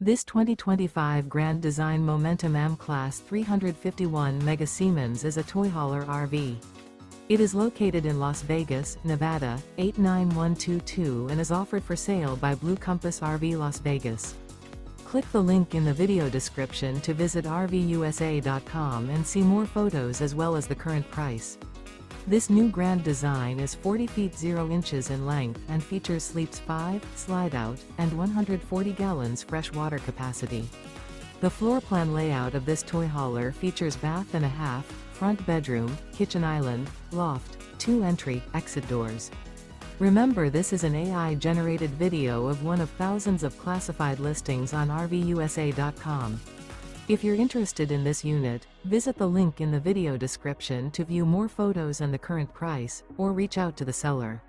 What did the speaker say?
This 2025 Grand Design Momentum AM Class 351 Mega Siemens is a toy hauler RV. It is located in Las Vegas, Nevada, 89122 and is offered for sale by Blue Compass RV Las Vegas. Click the link in the video description to visit RVUSA.com and see more photos as well as the current price. This new grand design is 40 feet 0 inches in length and features sleeps 5, slide-out, and 140 gallons fresh water capacity. The floor plan layout of this toy hauler features bath and a half, front bedroom, kitchen island, loft, 2 entry/exit doors. Remember, this is an AI-generated video of one of thousands of classified listings on RVUSA.com. If you're interested in this unit, visit the link in the video description to view more photos and the current price, or reach out to the seller.